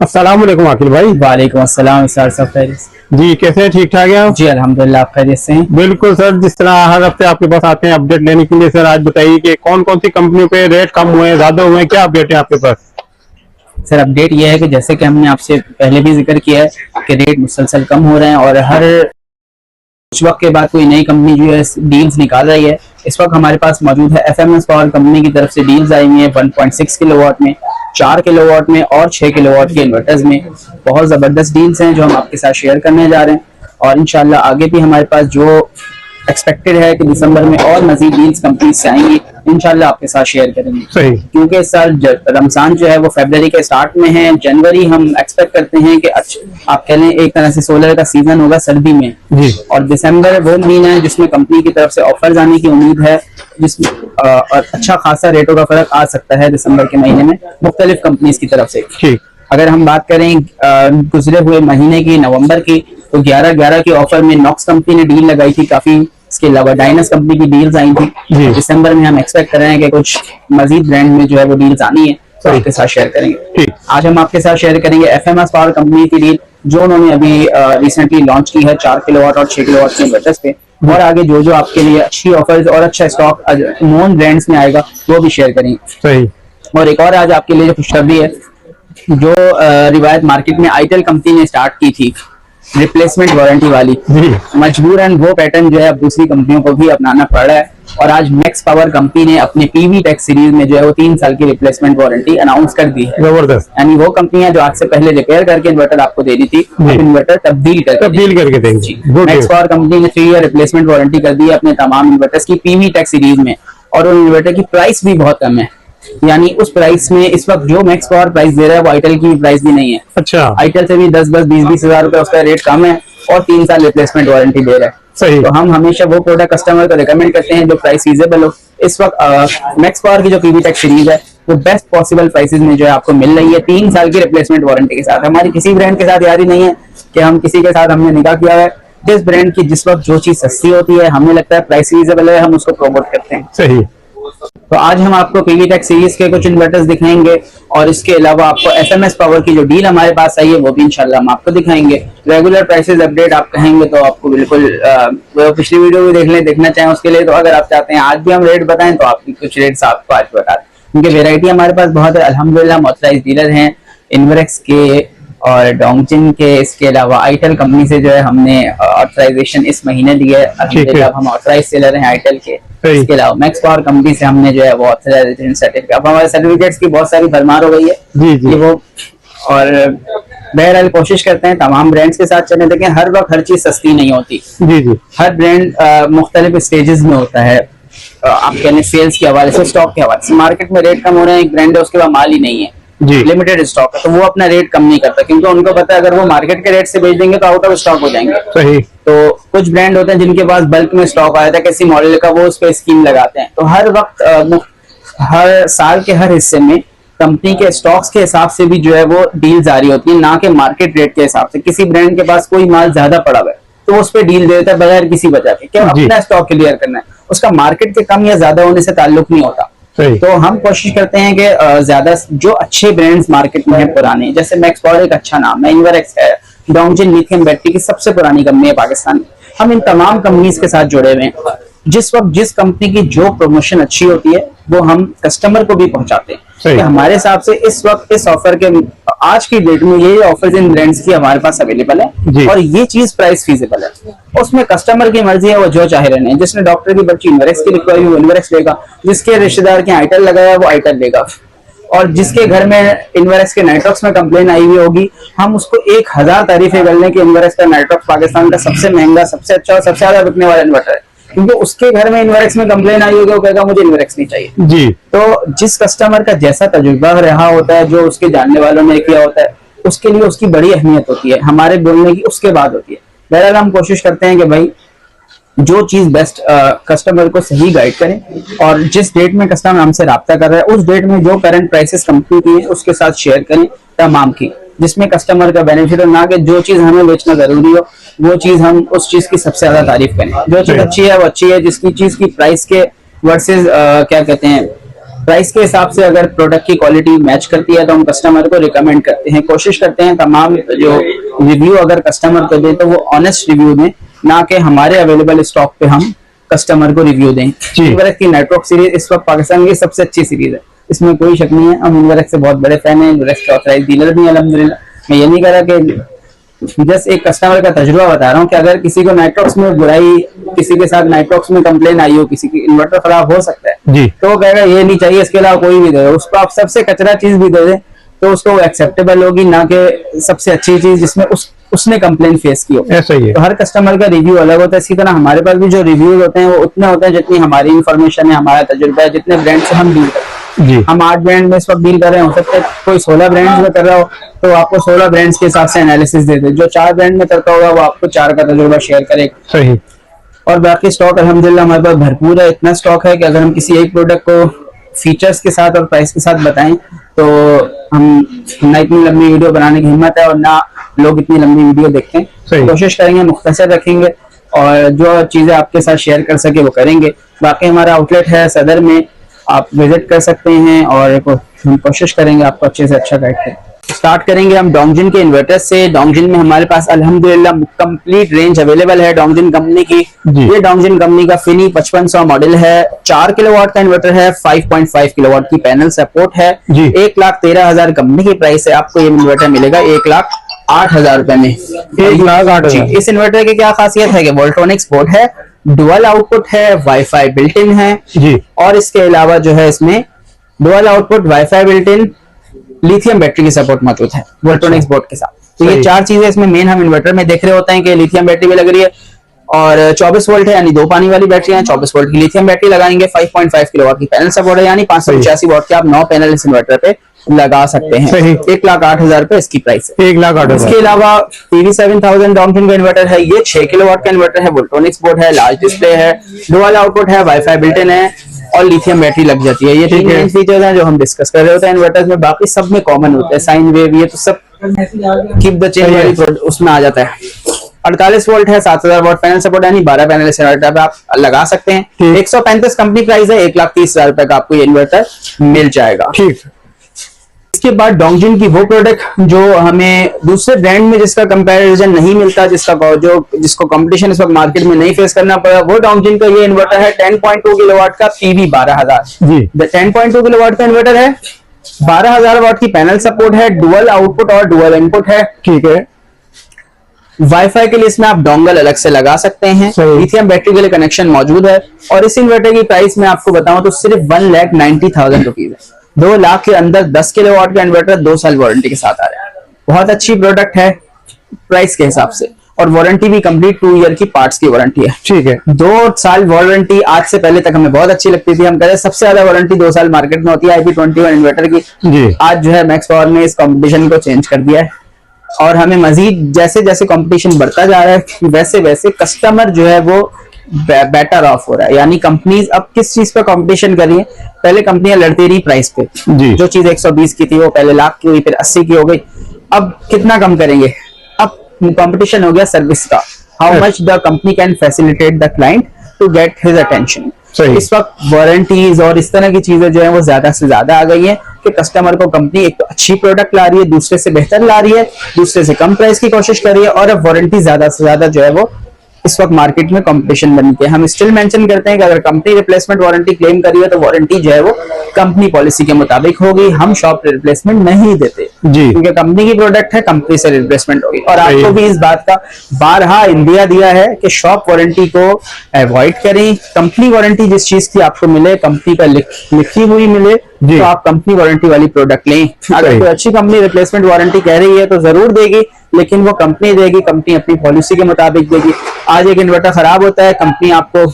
अस्सलाम वालेकुम आकिल भाई। वालेकुम अस्सलाम सर, सब खैरियत? जी कैसे हैं, ठीक ठाक हैं आप? जी अल्हम्दुलिल्लाह, आप खैरियत से हैं? बिल्कुल सर, जिस तरह हर हफ्ते आपके पास आते हैं अपडेट लेने के लिए, सर आज बताइए कि कौन कौन सी कंपनियों पे रेट कम हुए हैं, ज्यादा हुए हैं, क्या अपडेट है आपके पास? सर अपडेट ये है कि जैसे कि हमने आपसे पहले भी जिक्र किया है कि रेट मुसलसल कम हो रहे हैं और हर कुछ वक्त के बाद कोई नई कंपनी जो है डील्स निकाल रही है। इस वक्त हमारे पास मौजूद है एफएमएस पावर कंपनी की तरफ से डील्स आई हुई है 1.6 किलोवाट में, 4 किलोवाट में और 6 किलोवाट के इन्वर्टर्स में। बहुत जबरदस्त डील्स हैं जो हम आपके साथ शेयर करने जा रहे हैं और इंशाल्लाह आगे भी हमारे पास जो एक्सपेक्टेड है कि दिसंबर में और मजीद डील्स कंपनी से आएंगी, इंशाल्लाह आपके साथ शेयर करेंगे। सही। क्योंकि इस साल रमजान जो है वो फरवरी के स्टार्ट में है, जनवरी हम एक्सपेक्ट करते हैं कि आप कह लें एक तरह से सोलर का सीजन होगा सर्दी में जी। और दिसंबर वो महीना है जिसमें कंपनी की तरफ से ऑफर्स आने की उम्मीद है, जिसमें और अच्छा खासा रेटों का फर्क आ सकता है दिसंबर के महीने में मुख्तलिफ कंपनीज की तरफ से। ठीक। अगर हम बात करें गुजरे हुए महीने की नवंबर की, तो 11/11 के ऑफर में नॉक्स कंपनी ने डील लगाई थी काफी। इसके अलावा डायनस कंपनी की डील्स आई थी। दिसंबर में हम एक्सपेक्ट कर रहे हैं कि कुछ मजीद ब्रांड में जो है वो डील्स आनी है, तो आपके साथ शेयर करेंगे। आज हम आपके साथ शेयर करेंगे एफएमएस पावर कंपनी की डील जो उन्होंने अभी रिसेंटली लॉन्च की है 4 किलोवाट और 6 किलोवाट के इन्वर्टर्स पे, और आगे जो जो आपके लिए अच्छी ऑफर्स और अच्छा स्टॉक नॉन ब्रांड्स में आएगा वो भी शेयर करेंगे। सही। और एक और आज आपके लिए जो खुशखबरी है, जो रिवायत मार्केट में आईटेल कंपनी ने स्टार्ट की थी रिप्लेसमेंट वारंटी वाली, मजबूरन वो पैटर्न जो है अब दूसरी कंपनियों को भी अपनाना पड़ रहा है और आज मैक्स पावर कंपनी ने अपने पीवी टेक सीरीज में जो है वो 3 साल की रिप्लेसमेंट वारंटी अनाउंस कर दी है। जबरदस्त। यानी वो कंपनियां जो आज से पहले रिपेयर करके इन्वर्टर आपको दे दी थी, इन्वर्टर तब्दील करके देंगी। मैक्स पावर कंपनी ने 3 ईयर रिप्लेसमेंट वारंटी कर दी है अपने तमाम इन्वर्टर्स की पीवी टेक सीरीज में, और उन इन्वर्टर की प्राइस भी बहुत कम है। यानी उस प्राइस में इस वक्त जो मैक्स पावर प्राइस दे रहा है वो आईटेल की प्राइस भी नहीं है। अच्छा। आईटेल से भी 10-20 हजार रुपए उसका रेट कम है और 3 साल रिप्लेसमेंट वारंटी दे रहा है। सही। तो हम हमेशा वो प्रोडक्ट कस्टमर को रिकमेंड करते हैं जो प्राइस फीजेबल हो। इस वक्त मैक्स पावर की जो पीवी टेक सीरीज है वो बेस्ट पॉसिबल प्राइसेस में जो है आपको मिल रही है 3 साल की रिप्लेसमेंट वारंटी के साथ। हमारी किसी ब्रांड के साथ यारी नहीं है कि हम किसी के साथ हमने निकाह किया है। जिस ब्रांड की जिस वक्त जो चीज सस्ती होती है, हमें लगता है प्राइस फीजेबल है, हम उसको प्रमोट करते हैं। सही। तो आज हम आपको पीवी टेक सीरीज के कुछ इन्वर्टर्स दिखाएंगे और इसके अलावा आपको एफएमएस पावर की जो डील हमारे पास आई है वो भी इंशाल्लाह हम आपको दिखाएंगे। रेगुलर प्राइसेस अपडेट आप कहेंगे तो आपको बिल्कुल पिछली वीडियो भी देखना चाहें उसके लिए, तो अगर आप चाहते हैं आज भी हम रेट बताएं तो आपकी कुछ रेट्स आपको आज बता दें, क्योंकि वेरायटी हमारे पास बहुत है। अल्हम्दुलिल्लाह ऑथराइज्ड डीलर हैं इन्वरेक्स के और डोंगजिन के। इसके अलावा आईटेल कंपनी से जो है हमने ऑथराइजेशन इस महीने दी है, अब हम ऑथराइज सेलर हैं आईटेल के। इसके अलावा मैक्स पावर कंपनी से हमने जो है वो ऑथराइजेशन सर्टिफिकेट, अब हमारे सर्टिफिकेट्स की बहुत सारी भरमार हो गई है जी। वो, और बहरहाल कोशिश करते हैं तमाम ब्रांड्स के साथ चलने, देखें हर वक्त हर चीज सस्ती नहीं होती। जी। हर ब्रांड मुख्तलिफ स्टेजेस में होता है। आप कहने सेल्स के हवाले से, स्टॉक के हवाले से, मार्केट में रेट कम हो रहे हैं, एक ब्रांड है उसके पास माल ही नहीं है, लिमिटेड स्टॉक है, तो वो अपना रेट कम नहीं करता क्योंकि उनको पता है अगर वो मार्केट के रेट से बेच देंगे तो आउट ऑफ स्टॉक हो जाएंगे। सही। तो कुछ ब्रांड होते हैं जिनके पास बल्क में स्टॉक आया था किसी मॉडल का, वो उस पर स्कीम लगाते हैं। तो हर वक्त हर साल के हर हिस्से में कंपनी के स्टॉक्स के हिसाब से भी जो है वो डील जारी होती है, ना कि मार्केट रेट के हिसाब से। किसी ब्रांड के पास कोई माल ज्यादा पड़ा हुआ है तो उस पर डील दे देता है बगैर किसी वजह के, क्या अपना स्टॉक क्लियर करना है, उसका मार्केट के कम या ज्यादा होने से ताल्लुक नहीं होता। तो हम कोशिश करते हैं कि ज्यादा जो अच्छे ब्रांड्स मार्केट में हैं पुराने, जैसे मैक्स पावर एक अच्छा नाम है, इन्वरेक्स है, डोंगजिन लिथियम बैटरी की सबसे पुरानी कंपनी है पाकिस्तान में। हम इन तमाम कंपनीज के साथ जुड़े हुए हैं। जिस वक्त जिस कंपनी की जो प्रमोशन अच्छी होती है वो हम कस्टमर को भी पहुंचाते हैं कि हमारे हिसाब से इस वक्त इस ऑफर के आज की डेट में ये ऑफर्स इन ब्रांड्स की हमारे पास अवेलेबल है और ये चीज प्राइस फीजेबल है। उसमें कस्टमर की मर्जी है, वो जो चाहे रहने। जिसने डॉक्टर की पर्ची इन्वरेक्स की लिखवाई वो इन्वरेक्स लेगा, जिसके रिश्तेदार के आईटेल लगाया वो आईटेल लेगा, और जिसके घर में इन्वरेक्स के नाइट्रॉक्स में कंप्लेन आई हुई होगी हम उसको 1000 तारीफें कर लें कि इन्वरेक्स का नाइट्रॉक्स पाकिस्तान का सबसे महंगा, सबसे अच्छा और सबसे ज्यादा बिकने वाला इन्वर्टर है, क्योंकि उसके घर में इन्वरेक्स में कंप्लेन आई होगी, वो कहेगा मुझे इन्वरेक्स नहीं चाहिए। जी। तो जिस कस्टमर का जैसा तजुर्बा रहा होता है, जो उसके जानने वालों ने किया होता है, उसके लिए उसकी बड़ी अहमियत होती है, हमारे बोलने की उसके बाद होती है। बहरहाल हम कोशिश करते हैं कि भाई जो चीज बेस्ट कस्टमर को सही गाइड करें, और जिस डेट में कस्टमर हमसे राब्ता कर रहा है उस डेट में जो करंट प्राइसेस कंपनी की है उसके साथ शेयर करें तमाम की, जिसमें कस्टमर का बेनिफिट हो, ना कि जो चीज हमें बेचना जरूरी हो वो चीज हम उस चीज की सबसे ज्यादा तारीफ करें। जो चीज अच्छी है वो अच्छी है, जिसकी चीज की प्राइस के वर्सेस क्या कहते हैं प्राइस के हिसाब से अगर प्रोडक्ट की क्वालिटी मैच करती है तो हम कस्टमर को रिकमेंड करते हैं, कोशिश करते हैं तमाम जो रिव्यू अगर कस्टमर को दे तो वो ऑनेस्ट रिव्यू दें, ना कि हमारे अवेलेबल स्टॉक पे हम कस्टमर को रिव्यू दें। इनवर्क की नेटवर्क सीरीज इस वक्त पाकिस्तान की सबसे अच्छी सीरीज है, इसमें कोई शक नहीं है। हम इनवर्क से बहुत बड़े फैन हैं, इनवर्क के ऑथराइज डीलर भी हैं अल्हम्दुलिल्लाह। मैं ये नहीं कह रहा कि, जस्ट एक कस्टमर का तजुर्बा बता रहा हूँ कि अगर किसी को नाइट्रॉक्स में बुराई, किसी के साथ नाइट्रॉक्स में कंप्लेन आई हो, किसी की इन्वर्टर खराब हो सकता है जी, तो वो कहेगा ये नहीं चाहिए, इसके अलावा कोई भी दे दो। उसको आप सबसे कचरा चीज भी दे दें तो उसको एक्सेप्टेबल होगी, ना कि सबसे अच्छी चीज जिसमें उसने कंप्लेन फेस की हो। ऐसा ही है। तो हर कस्टमर का रिव्यू अलग होता है। इसी तरह हमारे पास भी जो रिव्यूज होते हैं वो उतने होते हैं जितनी हमारी इन्फॉर्मेशन है, हमारा तजुर्बा है, जितने ब्रांड से हम डील करते हैं। जी, हम 8 ब्रांड में इस वक्त डील कर रहे हैं, हो सकता है कोई 16 ब्रांड्स में कर रहा हो तो आपको 16 ब्रांड्स के हिसाब से एनालिसिस दे दे, जो 4 ब्रांड में करता होगा वो आपको 4 का तजुर्बा शेयर करेगा। सही। और बाकी स्टॉक अल्हम्दुलिल्लाह हमारे पास भरपूर है, इतना स्टॉक है कि अगर हम किसी एक प्रोडक्ट को फीचर्स के साथ और प्राइस के साथ बताएं तो हम ना इतनी लंबी वीडियो बनाने की हिम्मत है और ना लोग इतनी लंबी वीडियो देखते हैं। कोशिश करेंगे मुख्तसर रखेंगे और जो चीजें आपके साथ शेयर कर सके वो करेंगे। बाकी हमारा आउटलेट है सदर में, आप विजिट कर सकते हैं और हम कोशिश करेंगे आपको अच्छे से अच्छा गाइड करें। स्टार्ट करेंगे हम डोंगजिन के इन्वर्टर से। डोंगजिन में हमारे पास अल्हम्दुलिल्लाह कंप्लीट रेंज अवेलेबल है डोंगजिन कंपनी की। ये डोंगजिन कंपनी का फिनी 5500 मॉडल है, 4 किलोवाट का इन्वर्टर है, 5.5 किलोवाट की पैनल सपोर्ट है। 1,13,000 कंपनी की प्राइस है, आपको ये इन्वर्टर मिलेगा 1,08,000 रुपए में। 1,08,000। इस इन्वर्टर की क्या खासियत है कि वोल्ट्रॉनिक्स बोर्ड है, डुअल आउटपुट है, वाईफाई बिल्ट इन है जी, और इसके अलावा जो है इसमें dual output, wifi built in, lithium battery की सपोर्ट मौजूद है वोल्ट्रॉनिक्स बोर्ड के साथ। तो ये 4 चीजें इसमें मेन हम इन्वर्टर में देख रहे होते हैं कि लिथियम बैटरी भी लग रही है और 24 वोल्ट है, यानी 2 पानी वाली बैटरी है, 24 वोल्ट की लिथियम बैटरी लगाएंगे, 5.5 किलोवाट की पैनल सपोर्ट है, यानी 585 वोल्ट के आप 9 पैनल इस इन्वर्टर पे लगा सकते हैं। 1,08,000 रुपए इसकी प्राइस है। 1,08,000। इसके अलावा TV7000 डोंगजिन का इन्वर्टर है, ये 6 किलोवाट का इन्वर्टर है, वोल्ट्रॉनिक्स बोर्ड है, लार्ज डिस्प्ले है, डुअल आउटपुट है, वाईफाई बिल्ट इन है और लिथियम बैटरी लग जाती है। ये 3 मेन फीचर्स हैं जो हम डिस्कस कर रहे होते हैं इन्वर्टर्स में। बाकी सब में कॉमन होता है, साइन वेव ये तो सब कीप द चेन वाली उसमें आ जाता है। 48 वोल्ट है, 7000 वोल्ट पैनल सपोर्ट है, यानी 12 पैनल इस इन्वर्टर पे आप लगा सकते हैं। 135 कंपनी प्राइस है, 1,30,000 रुपए का आपको ये इन्वर्टर मिल जाएगा। ठीक। इसके बाद डोंगजिन की वो प्रोडक्ट जो हमें दूसरे ब्रांड में जिसका कंपैरिजन नहीं मिलता, जिसको कंपटीशन इस वक्त मार्केट में नहीं फेस करना पड़ा, वो डोंगजिन का ये इन्वर्टर है 10.2 किलोवाट का PV12000 जी। 10.2 किलोवाट का इन्वर्टर है, 12,000 वाट की पैनल सपोर्ट है, डुअल आउटपुट और डुअल इनपुट है। ठीक है। वाईफाई के लिए इसमें आप डोंगल अलग से लगा सकते हैं, लिथियम बैटरी के लिए कनेक्शन मौजूद है और इस इन्वर्टर की प्राइस में आपको बताऊं तो सिर्फ 1,90,000 रुपीज है। 2 लाख के अंदर 10 किलोवाट का इन्वर्टर 2 साल वारंटी के साथ आ रहा है। बहुत अच्छी प्रोडक्ट है प्राइस के हिसाब से और वारंटी भी कंप्लीट 2 ईयर की पार्ट्स की वारंटी है। ठीक है। 2 साल वारंटी आज से पहले तक हमें बहुत अच्छी लगती थी, हम कहते हैं सबसे ज्यादा वारंटी 2 साल मार्केट में होती है IP21 इन्वर्टर की जी। आज जो है मैक्स पावर ने इस कॉम्पिटिशन को चेंज कर दिया है और हमें मजीद जैसे जैसे कंपटीशन बढ़ता जा रहा है वैसे वैसे कस्टमर जो है वो बेटर ऑफ हो रहा है। यानी कंपनीज अब किस चीज पे कंपटीशन कर रही है, पहले कंपनियां लड़ती रही प्राइस पे जी। जो चीज 120 की थी वो पहले लाख की हुई, फिर 80 की हो गई, अब कितना कम करेंगे, अब कंपटीशन हो गया सर्विस का, how much the company can facilitate the client to get his attention. इस वक्त वारंटीज और इस तरह की चीजें जो है वो ज्यादा से ज्यादा आ गई है कि कस्टमर को कंपनी एक तो अच्छी प्रोडक्ट ला रही है, दूसरे से बेहतर ला रही है, दूसरे से कम प्राइस की कोशिश कर रही है और अब वारंटी ज्यादा से ज्यादा जो है वो इस वक्त मार्केट में कंपटीशन बन के। हम स्टिल मेंशन करते हैं कि अगर कंपनी रिप्लेसमेंट वारंटी क्लेम करी है तो वारंटी जो है वो कंपनी पॉलिसी के मुताबिक होगी, हम शॉप रिप्लेसमेंट नहीं देते जी, क्योंकि कंपनी की प्रोडक्ट है, कंपनी से रिप्लेसमेंट होगी। और आपको भी इस बात का बारहा इंडिया दिया है कि शॉप वारंटी को अवॉइड करें, कंपनी वारंटी जिस चीज की आपको मिले, कंपनी का लिखी हुई मिले तो आप कंपनी वारंटी वाली प्रोडक्ट लें। अगर कोई अच्छी कंपनी रिप्लेसमेंट वारंटी कह रही है तो जरूर देगी, लेकिन वो कंपनी देगी, कंपनी अपनी पॉलिसी के मुताबिक देगी। आज एक इन्वर्टर खराब होता है, कंपनी आपको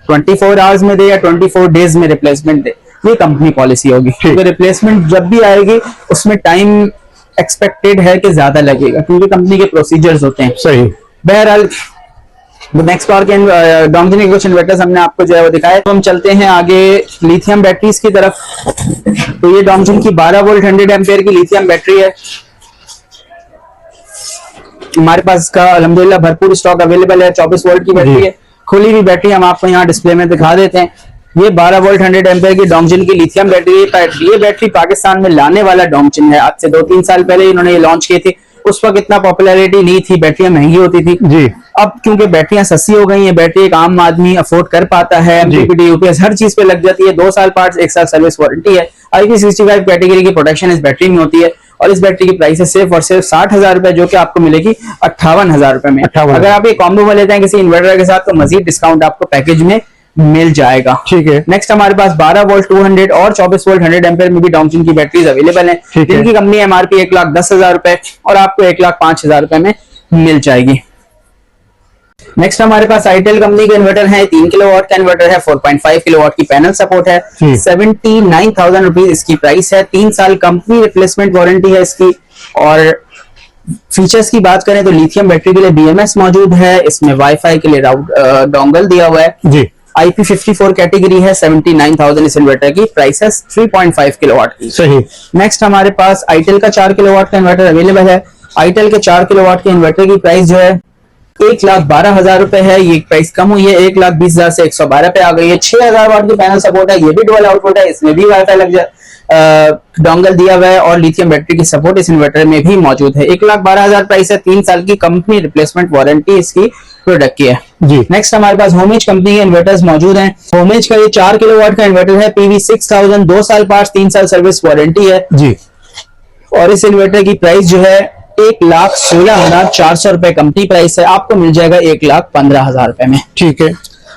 24 आवर्स में दे या 24 डेज में रिप्लेसमेंट दे, ये कंपनी पॉलिसी होगी। क्योंकि रिप्लेसमेंट जब भी आएगी उसमें टाइम एक्सपेक्टेड है कि ज्यादा लगेगा, क्योंकि कंपनी के प्रोसीजर्स होते हैं। सही। बहरहाल नेक्स्ट पावर के डोंगजिन के कुछ इन्वर्टर्स हमने आपको जो है वो दिखाए। तो हम चलते हैं आगे लिथियम बैटरीज की तरफ। तो ये डोंगजिन की 12 वोल्ट 100 एम्पियर की लिथियम बैटरी है, हमारे पास इसका अल्हम्दुलिल्लाह भरपूर स्टॉक अवेलेबल है। 24 वोल्ट की बैटरी है, खुली हुई बैटरी हम आपको यहाँ डिस्प्ले में दिखा देते हैं। ये 12 वोल्ट 100 एम्पेयर की डोंगजिन की लिथियम बैटरी। ये बैटरी पाकिस्तान में लाने वाला डोंगजिन है। आज से 2-3 साल पहले इन्होंने ये लॉन्च की थी। उस वक्त इतना पॉपुलैरिटी नहीं थी, बैटरियां महंगी होती थी जी। अब क्योंकि बैटरियां सस्ती हो गई हैं, बैटरी एक आम आदमी अफोर्ड कर पाता है, एमपीपीटी यूपीएस हर चीज पे लग जाती है। 2 साल पार्ट्स, 1 साल सर्विस वारंटी है। IP65 कैटेगरी की प्रोटेक्शन इस बैटरी में होती है और इस बैटरी की प्राइस है सिर्फ और सिर्फ 60,000 रुपए, जो कि आपको मिलेगी 58,000 रुपए में। अगर आप ये कॉम्बो में लेते हैं किसी इन्वर्टर के साथ तो मजीद डिस्काउंट आपको पैकेज में मिल जाएगा। ठीक है। नेक्स्ट हमारे पास 12 वोल्ट 200 और 24 वोल्ट 100 एम्पेयर में भी डोंगजिन की बैटरीज अवेलेबल है, जिनकी कंपनी एमआरपी 1,10,000 रुपए और आपको 1,05,000 रुपए में मिल जाएगी। नेक्स्ट हमारे पास आईटेल कंपनी के इन्वर्टर है। 3 किलोवाट का इन्वर्टर है, 4.5 किलोवाट की पैनल सपोर्ट है, 79,000 रुपीज इसकी प्राइस है। 3 साल कंपनी रिप्लेसमेंट वारंटी है इसकी। और फीचर्स की बात करें तो लिथियम बैटरी के लिए BMS मौजूद है, इसमें वाईफाई के लिए डोंगल दिया हुआ है जी। IP54 कैटेगरी है, 79,000 इस इन्वर्टर की प्राइस है, 3.5 किलोवाट की। सही। नेक्स्ट हमारे पास आईटेल का 4 किलोवाट का इन्वर्टर अवेलेबल है। आईटेल के 4 किलोवाट के इन्वर्टर की प्राइस जो है 1,12,000 रुपए है। ये प्राइस कम हुई है, 1,20,000 से 112 पे आ गई है। 6,000 वाट की पैनल सपोर्ट है, ये भी डुअल आउटपुट है, इसमें भी वाईफाई लग जाए डोंगल दिया हुआ है और लिथियम बैटरी की सपोर्ट इस इन्वर्टर में भी मौजूद है। 1,12,000 प्राइस है। 3 साल की कंपनी रिप्लेसमेंट वारंटी इसकी प्रोडक्ट की है जी। नेक्स्ट हमारे पास होमेज कंपनी के इन्वर्टर्स मौजूद हैं। होमेज का ये 4 किलोवाट का इन्वर्टर है, PV6000, 2 साल पार्ट्स, 3 साल सर्विस वारंटी है जी। और इस इन्वर्टर की प्राइस जो है 1,16,400 रुपए कंपनी प्राइस है, आपको मिल जाएगा 1,15,000 रुपए में। ठीक है।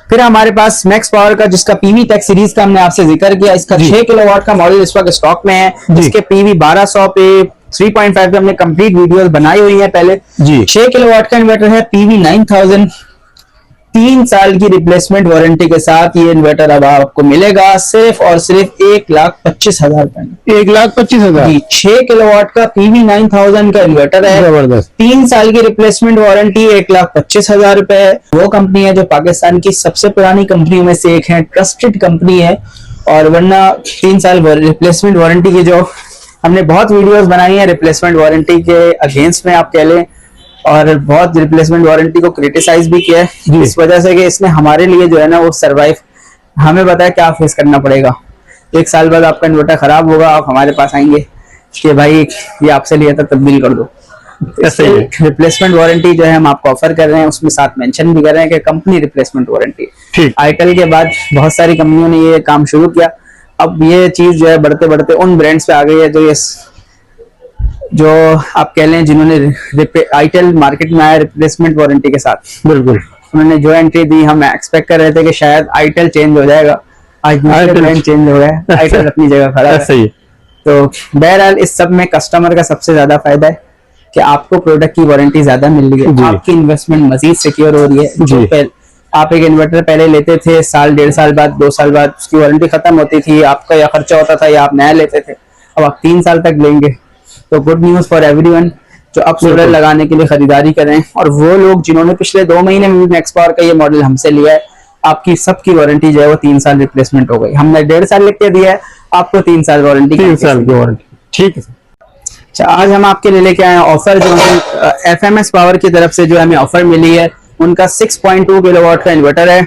फिर हमारे पास मैक्स पावर का, जिसका पीवी टेक सीरीज का हमने आपसे जिक्र किया, इसका 6 किलोवाट का मॉडल इस वक्त स्टॉक में है। इसके PV 1200 पे 3.5 पे हमने कंप्लीट वीडियोस बनाई हुई है पहले जी। 6 किलोवाट का इन्वर्टर है, PV 9000, 3 साल की रिप्लेसमेंट वारंटी के साथ ये इन्वर्टर अब आपको मिलेगा सिर्फ और सिर्फ 1,25,000 रुपए में। 1,25,000 6 किलोवाट का PV 9000 का इन्वर्टर है, जबरदस्त। 3 साल की रिप्लेसमेंट वारंटी, 1,25,000 रुपए है। वो कंपनी है जो पाकिस्तान की सबसे पुरानी कंपनियों में से एक है, ट्रस्टेड कंपनी है। और वरना 3 साल रिप्लेसमेंट वारंटी की जो हमने बहुत वीडियोस बनाई है रिप्लेसमेंट वारंटी के अगेंस्ट में आप कह लें, और बहुत रिप्लेसमेंट वारंटी को क्रिटिसाइज भी किया है इस वजह से कि इसने हमारे लिए जो है ना वो सरवाइव, हमें बताया क्या फेस करना पड़ेगा। 1 साल बाद आपका इन्वर्टर खराब होगा, आप हमारे पास आएंगे कि भाई ये आपसे लिया था तब्दील कर दो। रिप्लेसमेंट वारंटी जो है हम आपको ऑफर कर रहे हैं, उसमें साथ मेंशन भी कर रहे हैं कि कंपनी रिप्लेसमेंट वारंटी। आईटेल के बाद बहुत सारी कंपनियों ने ये काम शुरू किया। अब ये चीज जो है बढ़ते बढ़ते उन ब्रांड्स पे आ गई है जो आप कह लें जिन्होंने आईटेल मार्केट में आया रिप्लेसमेंट वारंटी के साथ। बिल्कुल, उन्होंने जो एंट्री दी, हम एक्सपेक्ट कर रहे थे कि शायद आईटेल चेंज हो जाएगा, आज ब्रांड चेंज हो गया, आईटेल अपनी जगह खड़ा है। सही है। तो बहरहाल इस सब में कस्टमर का सबसे ज्यादा फायदा है कि आपको प्रोडक्ट की वारंटी ज्यादा मिल रही है, आपकी इन्वेस्टमेंट मजीद सिक्योर हो रही है। जो आप एक इन्वर्टर पहले लेते थे, 1.5 साल बाद 2 साल बाद उसकी वारंटी खत्म होती थी, आपका या खर्चा होता था या आप नया लेते थे, अब आप 3 साल तक लेंगे। तो गुड न्यूज फॉर एवरीवन जो अब सोलर लगाने के लिए खरीदारी करें, और वो लोग जिन्होंने पिछले 2 महीने में मैक्स पावर का ये मॉडल हमसे लिया है, आपकी सबकी वारंटी जो है वो 3 साल रिप्लेसमेंट हो गई। हमने 1.5 साल लिख के दिया है, आपको 3 साल वारंटी, 3 साल की वारंटी। ठीक है। अच्छा, आज हम आपके लिए लेके आए ऑफर जो FMS पावर की तरफ से जो हमें ऑफर मिली है, उनका 6.2 किलोवाट का इन्वर्टर है।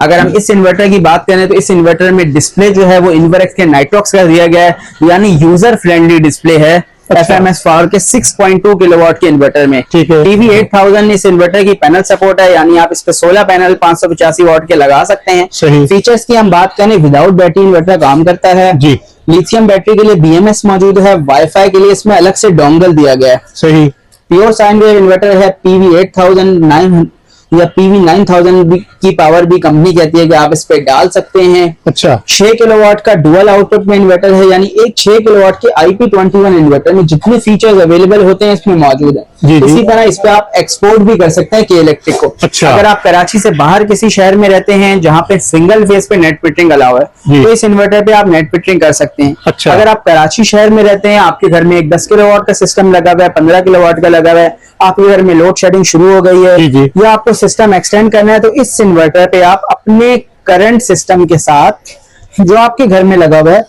अगर हम इस इन्वर्टर की बात करें तो इस इन्वर्टर में डिस्प्ले जो है वो इन्वर्क्स के नाइट्रॉक्स का दिया गया है, यानी यूजर फ्रेंडली डिस्प्ले है। FMS पावर के 6.2 किलोवाट के इन्वर्टर में PV 8000 इस इन्वर्टर की पैनल सपोर्ट है, यानी आप इस पे 16 पैनल 585 वाट के लगा सकते हैं। फीचर्स की हम बात करें, विदाउट बैटरी इन्वर्टर काम करता है जी। लिथियम बैटरी के लिए BMS मौजूद है, वाईफाई के लिए इसमें अलग से डोंगल दिया गया है। सही। प्योर साइन वेव इन्वर्टर है, PV 8009 या PV 9000 की पावर भी कंपनी कहती है कि आप इस पे डाल सकते हैं। अच्छा। 6 किलोवाट का डुअल आउटपुट में इन्वर्टर है, यानी एक 6 किलोवाट के IP21 इन्वर्टर में जितने फीचर्स अवेलेबल होते हैं इसमें मौजूद है। इसी तरह इस पे आप एक्सपोर्ट भी कर सकते हैं के इलेक्ट्रिक को। अच्छा। अगर आप कराची से बाहर किसी शहर में रहते हैं जहाँ पे सिंगल फेज पे नेट मीटरिंग अलाउ है, तो इस इन्वर्टर पे आप नेट मीटरिंग कर सकते हैं। अच्छा। अगर आप कराची शहर में रहते हैं, आपके घर में एक 10 किलोवाट का सिस्टम लगा हुआ है, 15 किलोवाट का लगा हुआ है, आपके घर में लोड शेडिंग शुरू हो गई है या आपको सिस्टम एक्सटेंड करना है, तो इस इन्वर्टर पे आप अपने करंट सिस्टम के साथ जो आपके घर में लगा हुआ है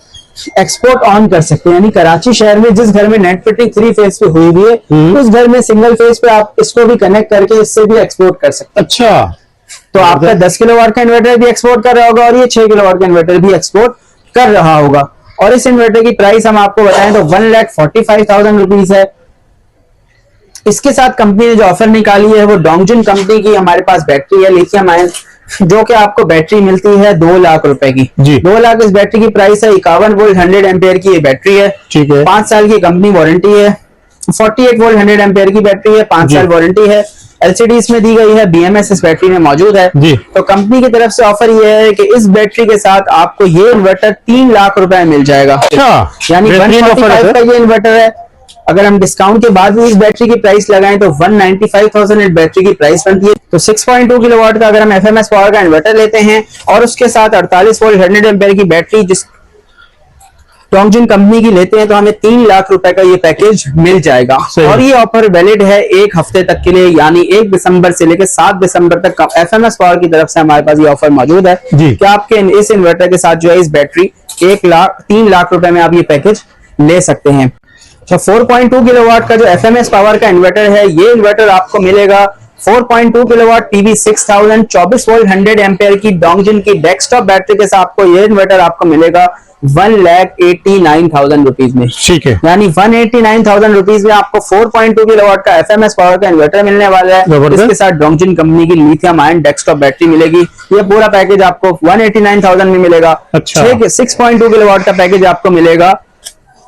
एक्सपोर्ट ऑन कर सकते हैं। यानी कराची शहर में जिस घर में नेट मीटरिंग 3 फेज पे हुई हुई है, उस घर में सिंगल फेज पे आप इसको भी कनेक्ट करके इससे भी एक्सपोर्ट कर सकते हैं। अच्छा, तो आपका 10 किलोवाट का इन्वर्टर भी एक्सपोर्ट कर रहा होगा और ये 6 किलोवाट का इन्वर्टर भी एक्सपोर्ट कर रहा होगा। और इस इन्वर्टर की प्राइस हम आपको बताएं तो 1,45,000 रुपीज है। इसके साथ कंपनी ने जो ऑफर निकाली है वो डोंगजुन कंपनी की हमारे पास बैटरी है लिथियम आयन, जो कि आपको बैटरी मिलती है 2 लाख रुपए की। 2 लाख इस बैटरी की प्राइस है। 51 वोल्ट 100 एम्पेयर की ये बैटरी है। ठीक है। 5 साल की कंपनी वारंटी है। 48 वोल्ट 100 एम्पेयर की बैटरी है, 5 साल वारंटी है। एलसीडी इसमें दी गई है, बीएमएस इस बैटरी में मौजूद है। तो कंपनी की तरफ से ऑफर ये है कि इस बैटरी के साथ आपको ये इन्वर्टर 3 लाख रुपए मिल जाएगा। अच्छा, यानी 145 का ये इन्वर्टर है। अगर हम डिस्काउंट के बाद भी इस बैटरी की प्राइस लगाएं तो 195,000 इस बैटरी की प्राइस बनती है। तो 6.2 किलोवाट का अगर हम एफएमएस पावर का इन्वर्टर लेते हैं और उसके साथ 48 वोल्ट 100 एम्पेयर की बैटरी जिस डोंगजुन कंपनी की लेते हैं तो हमें 3 लाख रुपए का ये पैकेज मिल जाएगा। और ये ऑफर वैलिड है 1 हफ्ते तक के लिए, यानी 1 दिसंबर से लेकर 7 दिसंबर तक एफएमएस पावर की तरफ से हमारे पास ये ऑफर मौजूद है कि आपके इस इन्वर्टर के साथ जो है इस बैटरी 3 लाख रुपए में आप ये पैकेज ले सकते हैं। 4.2 किलोवाट का जो एफएमएस पावर का इन्वर्टर है, ये इन्वर्टर आपको मिलेगा 4.2 किलोवाट PV 6000 24 वोल्ट 100 एम्पेयर की डोंगजुन की डेस्कटॉप बैटरी के साथ आपको ये इन्वर्टर आपको मिलेगा 1,89,000 रुपीज में। ठीक है, यानी 1,89,000 रुपीज में आपको 4.2 किलोवाट का एफएमएस पावर का इन्वर्टर मिलने वाला है। इसके साथ डोंगजुन कंपनी की लिथियम आयन डेस्कटॉप बैटरी मिलेगी। ये पूरा पैकेज आपको 1,89,000 में मिलेगा। 6.2 किलोवाट का पैकेज आपको मिलेगा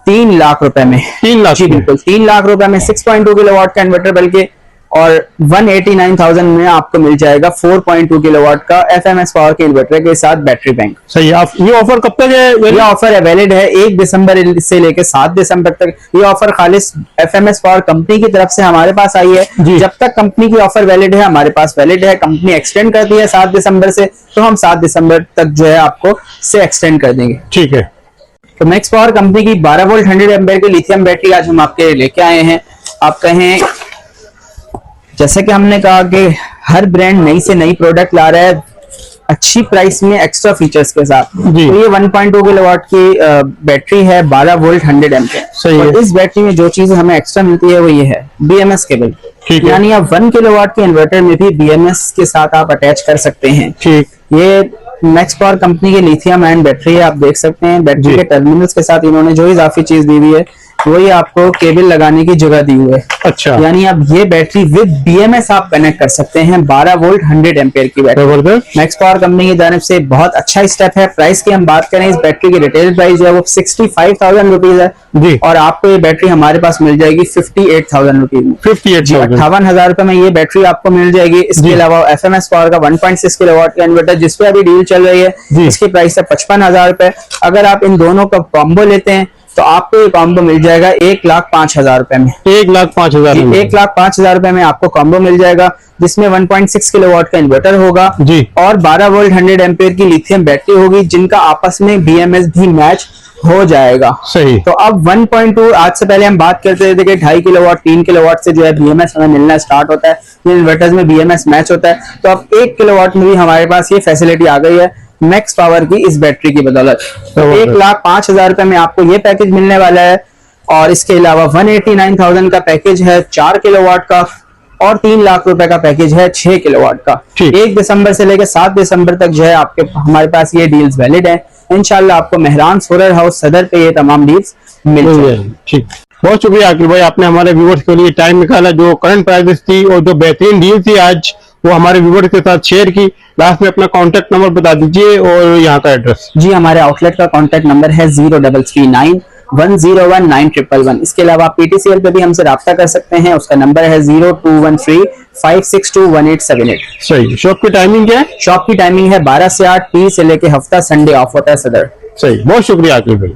3 लाख रुपए में। 3 लाख, जी बिल्कुल 3 लाख रुपए में 6.2 किलोवाट का इन्वर्टर बल्कि, और 1,89,000 में आपको मिल जाएगा 4.2 किलोवाट का एफएमएस पावर के इन्वर्टर के साथ बैटरी बैंक। सही। आप ये ऑफर कब तक है? ये ऑफर है वैलिड है 1 दिसंबर से लेकर 7 दिसंबर तक। ये ऑफर खालिस एफएमएस पावर कंपनी की तरफ से हमारे पास आई है। जब तक कंपनी की ऑफर वैलिड है हमारे पास वैलिड है। कंपनी एक्सटेंड करती है 7 दिसंबर से, तो हम 7 दिसंबर तक जो है आपको से एक्सटेंड कर देंगे। ठीक है। तो मैक्स पावर कंपनी की 12 वोल्ट 100 एम्पेयर की लिथियम बैटरी आज हम आपके लेके आए हैं। आप कहें, जैसे कि हमने कहा कि हर ब्रांड नई से नई प्रोडक्ट ला रहा है अच्छी प्राइस में एक्स्ट्रा फीचर्स के साथ। तो ये 1.2 किलोवाट की बैटरी है 12 वोल्ट 100 एम्पेयर। और इस बैटरी में जो चीज हमें एक्स्ट्रा मिलती है वो ये है बीएमएस केबल। यानी आप 1 किलोवाट के इन्वर्टर में भी बीएमएस के साथ आप अटैच कर सकते हैं। ठीक। ये मैक्स पावर कंपनी की लिथियम आयन बैटरी है। आप देख सकते हैं बैटरी के टर्मिनल्स के साथ इन्होंने जो इजाफी चीज दी हुई है वही आपको केबल लगाने की जगह दी हुई है। अच्छा। यानी अब ये बैटरी विद बीएमएस आप कनेक्ट कर सकते हैं। 12 वोल्ट 100 एम्पेयर की बैटरी मैक्स पावर कंपनी की तरफ से बहुत अच्छा स्टेप है। प्राइस की हम बात करें, इस बैटरी की रिटेल प्राइस जो है वो 65,000 रुपीज है जी। और आपको ये बैटरी हमारे पास मिल जाएगी 58,000 रुपीज में। 58,000 रुपए में ये बैटरी आपको मिल जाएगी। इसके अलावा एफएमएस पावर का 1.6 किलोवाट का इन्वर्टर जिसपे अभी डील चल रही है, इसकी प्राइस है 55,000 रुपए। अगर आप इन दोनों का कॉम्बो लेते हैं तो आपको ये कॉम्बो मिल जाएगा 1,05,000 रुपए में। 1,05,000 1,05,000 रुपए में आपको कॉम्बो मिल जाएगा, जिसमें 1.6 किलोवाट का इन्वर्टर होगा जी और 12 वोल्ट 100 एम्पेयर की लिथियम बैटरी होगी, जिनका आपस में बीएमएस भी मैच हो जाएगा। सही। तो अब 1.2 आज से पहले हम बात करते थे कि 2.5 किलोवाट 3 किलोवाट से जो है बीएमएस हमें मिलना स्टार्ट होता है, इन्वर्टर्स में बीएमएस मैच होता है। तो अब 1 किलोवाट में भी हमारे पास ये फैसिलिटी आ गई है मैक्स पावर की इस बैटरी की बदौलत। तो 1,05,000 रुपए में आपको ये पैकेज मिलने वाला है। और इसके अलावा 1,89,000 का पैकेज है 4 किलोवाट का और 3 लाख रुपए का पैकेज है 6 किलोवाट का। 1 दिसंबर से लेकर 7 दिसंबर तक जो है आपके हमारे पास ये डील्स वैलिड है। इंशाल्लाह आपको मेहरान सोलर हाउस सदर पे ये तमाम डील्स मिल जाएंगी। ठीक, बहुत शुक्रिया अकील भाई, आपने हमारे व्यूअर्स के लिए टाइम निकाला। जो करंट प्राइसेस थी और जो बेहतरीन डील थी आज वो हमारे व्यूअर्स के साथ शेयर की। लास्ट में अपना कांटेक्ट नंबर बता दीजिए और यहाँ का एड्रेस। जी, हमारे आउटलेट का कांटेक्ट नंबर है 0339 101 9111। इसके अलावा आप PTCL पे भी हमसे राब्ता कर सकते हैं, उसका नंबर है 0213 562 1878। सही। शॉप की टाइमिंग क्या है? शॉप की टाइमिंग है 12 से 8, 30 से लेके हफ्ता संडे ऑफ होता है सदर। सही, बहुत शुक्रिया अकील भाई।